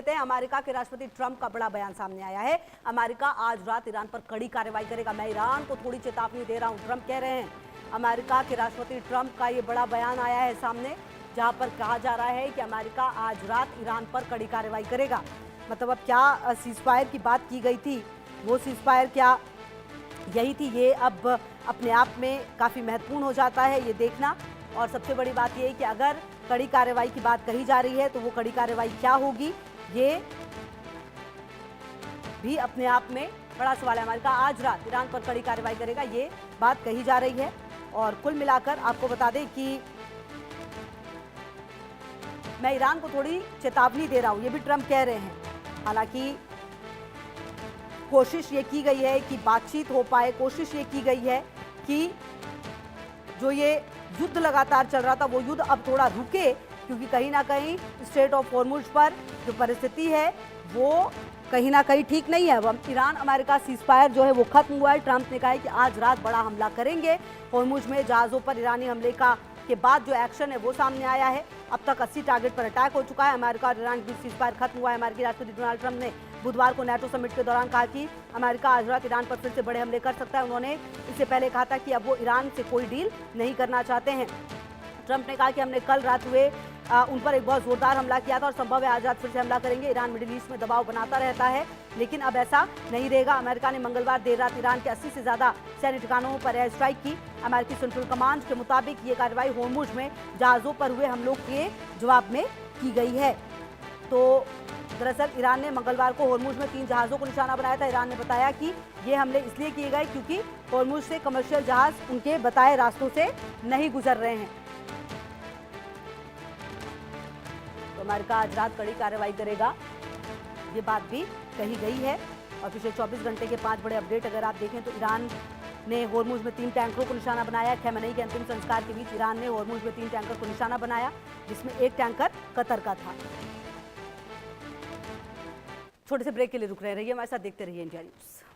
लेते हैं। अमेरिका के राष्ट्रपति ट्रंप का बड़ा बयान सामने आया है। अमेरिका आज रात ईरान पर कड़ी कार्रवाई करेगा। मैं ईरान को थोड़ी चेतावनी दे रहा हूं, ट्रंप कह रहे हैं। अमेरिका के राष्ट्रपति ट्रंप का ये बड़ा बयान आया है सामने, जहां पर कहा जा रहा है कि अमेरिका आज रात ईरान पर कड़ी कार्रवाई करेगा। मतलब अब क्या सीजफायर की बात की गई थी, वो सीजफायर क्या यही थी, ये अब अपने आप में काफ़ी महत्वपूर्ण हो जाता है ये देखना। और सबसे बड़ी बात ये है कि अगर कड़ी कार्रवाई की बात कही जा रही है तो वो कड़ी कार्रवाई क्या होगी, ये भी अपने आप में बड़ा सवाल है। अमेरिका आज रात ईरान पर कड़ी कार्रवाई करेगा, ये बात कही जा रही है। और कुल मिलाकर आपको बता दें कि मैं ईरान को थोड़ी चेतावनी दे रहा हूं, ये भी ट्रंप कह रहे हैं। हालांकि कोशिश ये की गई है कि बातचीत हो पाए, कोशिश ये की गई है कि जो ये युद्ध लगातार चल रहा था वो युद्ध अब थोड़ा रुके, क्योंकि कहीं ना कहीं स्ट्रेट ऑफ हॉर्मुज पर जो परिस्थिति है वो कहीं ना कहीं ठीक नहीं है। अब ईरान अमेरिका सीजफायर जो है वो खत्म हुआ है। ट्रंप ने कहा है कि आज रात बड़ा हमला करेंगे हॉर्मुज में। जहाज़ों पर ईरानी हमले के बाद जो एक्शन है वो सामने आया है। अब तक 80 टारगेट पर अटैक हो चुका है। अमेरिका और ईरान के बीच सीजफायर खत्म हुआ है। अमेरिकी राष्ट्रपति डोनाल्ड ट्रंप ने बुधवार को नेटो समिट के दौरान कहा कि अमेरिका आज रात ईरान पर फिर से बड़े हमले कर सकता है। उन्होंने इससे पहले कहा था कि अब वो ईरान से कोई डील नहीं करना चाहते हैं। ट्रंप ने कहा कि हमने कल रात हुए उन पर एक बहुत जोरदार हमला किया था और संभव है आज रात फिर से हमला करेंगे। ईरान मिडिल ईस्ट में दबाव बनाता रहता है, लेकिन अब ऐसा नहीं रहेगा। अमेरिका ने मंगलवार देर रात ईरान के 80 से ज्यादा सैन्य ठिकानों पर एयर स्ट्राइक की। अमेरिकी सेंट्रल कमांड के मुताबिक ये कार्रवाई होर्मुज में जहाजों पर हुए हमलों के जवाब में की गई है। तो दरअसल ईरान ने मंगलवार को होर्मुज में 3 जहाज़ों को निशाना बनाया था। ईरान ने बताया कि ये हमले इसलिए किए गए क्योंकि होर्मुज से कमर्शियल जहाज उनके बताए रास्तों से नहीं गुजर रहे हैं। तो अमेरिका आज रात कड़ी कार्रवाई करेगा, ये बात भी कही गई है। और पिछले 24 घंटे के 5 बड़े अपडेट अगर आप देखें तो ईरान ने होर्मुज में 3 टैंकरों को निशाना बनाया। खैमनई के अंतिम संस्कार के बीच ईरान ने होर्मुज में 3 टैंकर को निशाना बनाया, जिसमें एक टैंकर कतर का था। छोटे से ब्रेक के लिए रुक रहे, रहिए हमारे साथ, देखते रहिए इंडिया न्यूज़।